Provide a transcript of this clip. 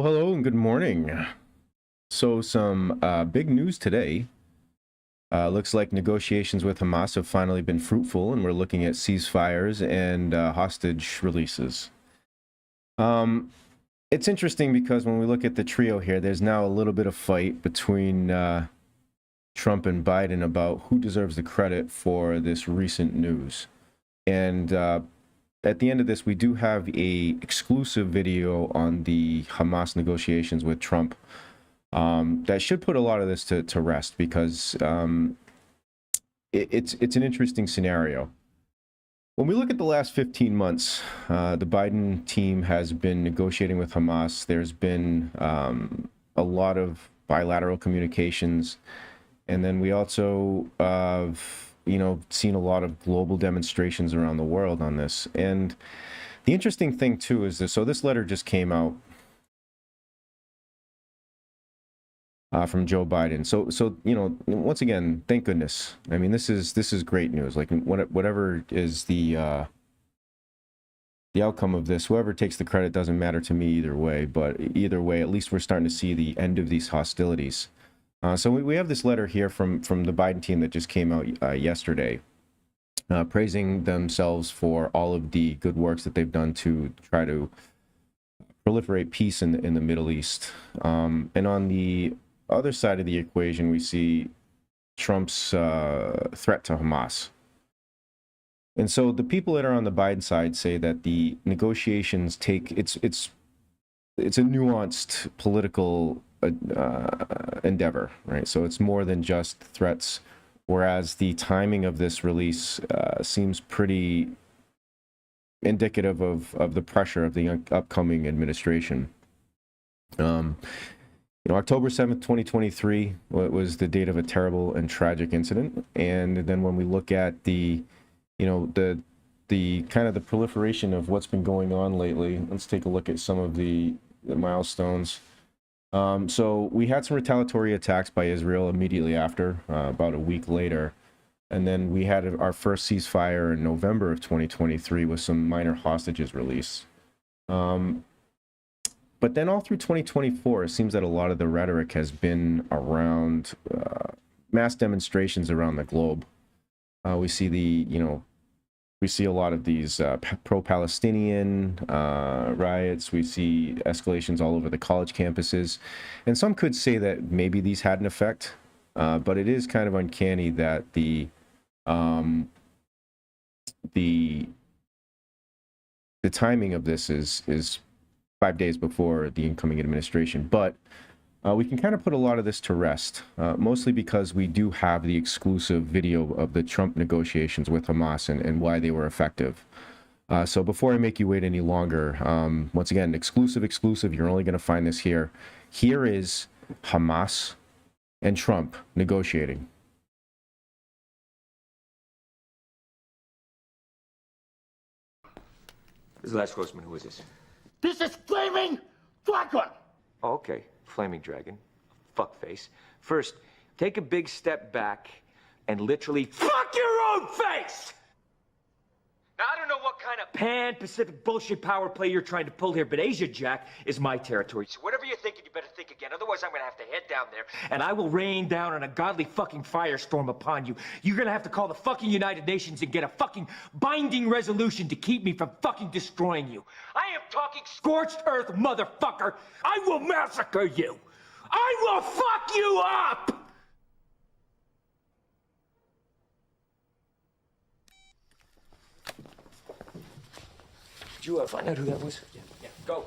Hello, and good morning. So some big news today. Looks like negotiations with Hamas have finally been fruitful, and we're looking at ceasefires and hostage releases. It's interesting because when we look at the trio here, there's now a little bit of fight between Trump and Biden about who deserves the credit for this recent news. And at the end of this, we do have a exclusive video on the Hamas negotiations with Trump that should put a lot of this to rest, because it's an interesting scenario. When we look at the last 15 months, the Biden team has been negotiating with Hamas. There's been a lot of bilateral communications, and then we also seen a lot of global demonstrations around the world on this. And the interesting thing too is this. So this letter just came out from Joe Biden. So once again, thank goodness. I mean, this is great news. Like whatever is the outcome of this, whoever takes the credit doesn't matter to me either way. But either way, at least we're starting to see the end of these hostilities. So we have this letter here from the Biden team that just came out yesterday, praising themselves for all of the good works that they've done to try to proliferate peace in the Middle East. And on the other side of the equation, we see Trump's threat to Hamas. And so the people that are on the Biden side say that the negotiations it's a nuanced political endeavor, right? So it's more than just threats, whereas the timing of this release seems pretty indicative of the pressure of the upcoming administration. October 7th, 2023 was the date of a terrible and tragic incident. And then when we look at the kind of the proliferation of what's been going on lately, let's take a look at some of the milestones. So we had some retaliatory attacks by Israel immediately after, about a week later. And then we had our first ceasefire in November of 2023 with some minor hostages released. But then all through 2024, it seems that a lot of the rhetoric has been around mass demonstrations around the globe. We see a lot of these pro-Palestinian riots. We see escalations all over the college campuses. And some could say that maybe these had an effect, but it is kind of uncanny that the timing of this is 5 days before the incoming administration. But we can kind of put a lot of this to rest, mostly because we do have the exclusive video of the Trump negotiations with Hamas and why they were effective. So before I make you wait any longer, once again, exclusive, you're only going to find this here. Here is Hamas and Trump negotiating. This is Les Grossman. Who is this? This is Flaming Dragon! Oh, okay. Flaming Dragon. Fuckface. First, take a big step back and literally fuck your own face! Now, I don't know what kind of pan-Pacific bullshit power play you're trying to pull here, but Asia Jack is my territory. So whatever you're thinking, you better think again. Otherwise, I'm gonna have to head down there, and I will rain down on a godly fucking firestorm upon you. You're gonna have to call the fucking United Nations and get a fucking binding resolution to keep me from fucking destroying you. I am talking scorched earth, motherfucker! I will massacre you! I will fuck you up! Did you find out who that was? Yeah. Go.